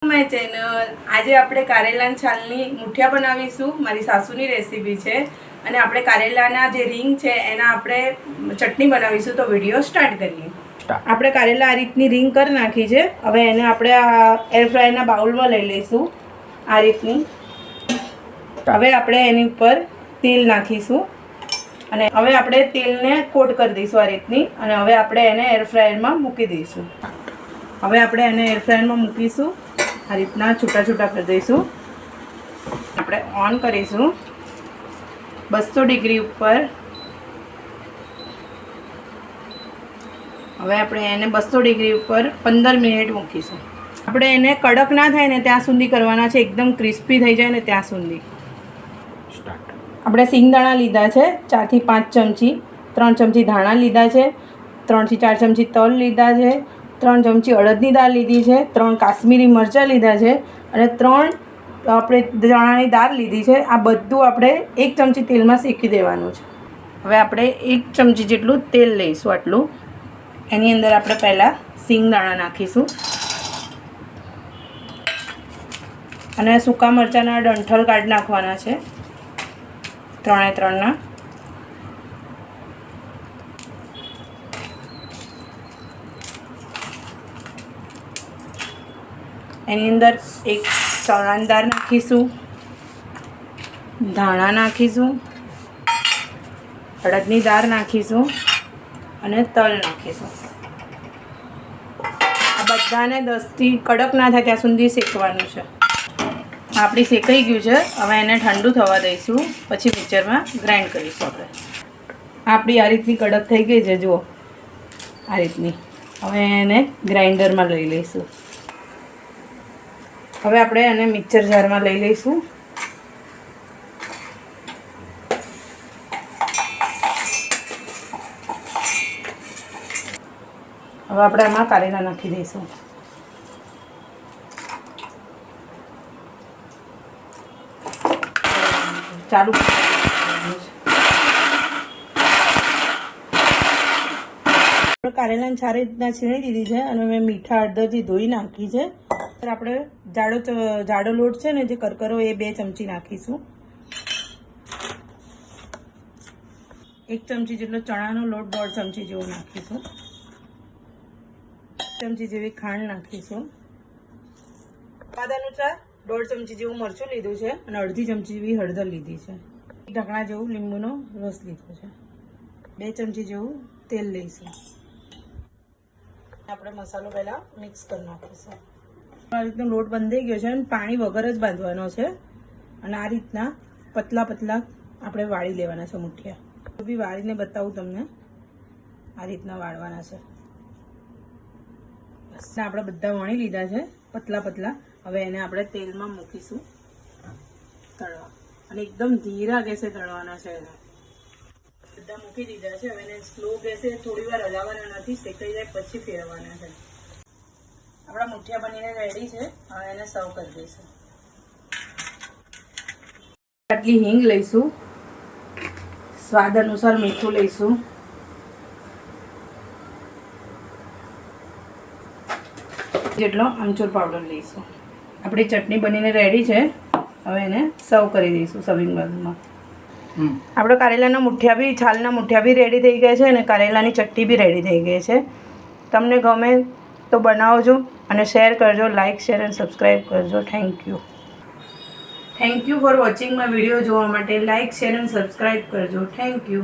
My channel આજે આપણે કારેલાની છાલની મુઠિયા બનાવીશું। મારી સાસુની રેસીપી છે અને આપણે કારેલાના જે રીંગ છે એના આપણે ચટણી બનાવીશું। તો વિડીયો સ્ટાર્ટ કરીએ। આપણે કારેલા આ રીતની રીંગ કરી નાખી છે। હવે એને આપણે આ એર ફ્રાયરના બાઉલમાં લઈ લઈશું આ રીતની। હવે આપણે એની ઉપર તેલ નાખીશું અને હવે આપણે તેલને કોટ કરી દઈશું આ રીતની અને હવે આપણે એને એર ફ્રાયરમાં મૂકી દઈશું। હવે આપણે એને એર ફ્રાયરમાં મૂકીશું। આ રીતના છૂટા છૂટા કરી દઈશું। આપણે ઓન કરીશું 200 ડિગ્રી ઉપર। હવે આપણે એને 200 ડિગ્રી ઉપર 15 મિનિટ મૂકીશું। આપણે એને કડક ના થાય ને ત્યાં સુધી કરવાના છે, એકદમ ક્રિસ્પી થઈ જાય ને ત્યાં સુધી। આપણે સિંગદાણા લીધા છે 4 થી 5 ચમચી, 3 ચમચી ધાણા લીધા છે, 3 થી 4 ચમચી તલ લીધા છે, 3 ચમચી અડદની દાળ લીધી છે, 3 કાશ્મીરી મરચાં લીધા છે અને 3 આપણે ચણાની દાળ લીધી છે। આ બધું આપણે 1 ચમચી તેલમાં શેકી દેવાનું છે। હવે આપણે 1 ચમચી જેટલું તેલ લઈશું, આટલું। એની અંદર આપણે પહેલાં સિંગદાણા નાખીશું અને સૂકા મરચાંના ડંઠલ કાઢી નાખવાના છે, 3 એની અંદર 1 ચણાની દાળ નાખીશું, ધાણા નાખીશું, અડદની દાળ નાખીશું અને તલ નાખીશું। આ બધાને 10 થી કડક ના થાય ત્યાં સુધી શેકવાનું છે। આપણી શેકાઈ ગયું છે। હવે એને ઠંડુ થવા દઈશું, પછી મિક્સરમાં ગ્રાઇન્ડ કરીશું। આપણે આપણી આ રીતની કડક થઈ ગઈ છે, જુઓ આ રીતની। હવે એને ગ્રાઇન્ડરમાં લઈ લઈશું। હવે આપણે એને મિક્સર જારમાં લઈ લઈશું। હવે આપણે આમાં કારેલા નાખી દઈશું। ચાલુ કારેલાની છારી રીતના છીણી દીધી છે અને મેં મીઠા હળદરથી ધોઈ નાખી છે। આપણે જાડો લોટ છે ને જે કરકરો એ 2 ચમચી નાખીશું। 1 ચમચી જેટલો ચણાનો લોટ 1.5 ચમચી જેવો નાખીશું। 1 ચમચી જેવી ખાંડ નાખીશું। સ્વાદ અનુસાર 1.5 ચમચી જેવું મરચું લીધું છે અને અડધી ચમચી જેવી હળદર લીધી છે। ઢાંકણા જેવું લીંબુનો રસ લીધો છે। 2 ચમચી જેવું તેલ લઈશું। આપણે મસાલો પહેલાં મિક્સ કરી નાખીશું। આ રીતનો લોટ બંધાઈ ગયો છે અને પાણી વગર જ બાંધવાનો છે અને આ રીતના પતલા પતલા આપણે વાળી લેવાના છે મુઠિયા। તો બી વાળીને બતાવું તમને, આ રીતના વાળવાના છે। બસ આપણે બધા વણી લીધા છે પતલા પતલા। હવે એને આપણે તેલમાં મૂકીશું તળવા અને એકદમ ધીરા ગેસે તળવાના છે। એને બધા મૂકી દીધા છે। હવે એને સ્લો ગેસે થોડી વાર હલાવવાના નથી, શેકાઈ જાય પછી ફેરવવાના છે। આપણા મુઠિયા બનીને રેડી છે। હવે એને સર્વ કરી દઈશું। આટલી હિંગ લઈશું, સ્વાદ અનુસાર મીઠું લઈશું, જેટલો આમચૂર પાવડર લઈશું। આપણી ચટણી બનીને રેડી છે। હવે એને સર્વ કરી દઈશું સર્વિંગ બાઉલમાં। આપણે કારેલાના મુઠિયા બી, છાલના મુઠિયા બી રેડી થઈ ગયા છે અને કારેલાની ચટણી બી રેડી થઈ ગઈ છે। તમને ગમે તો બનાવજો અને શેર કરજો, લાઇક શેર અને સબસ્ક્રાઈબ કરજો। Thank you for watching my video જોવા માટે લાઇક શેર અને સબસ્ક્રાઈબ કરજો। Thank you.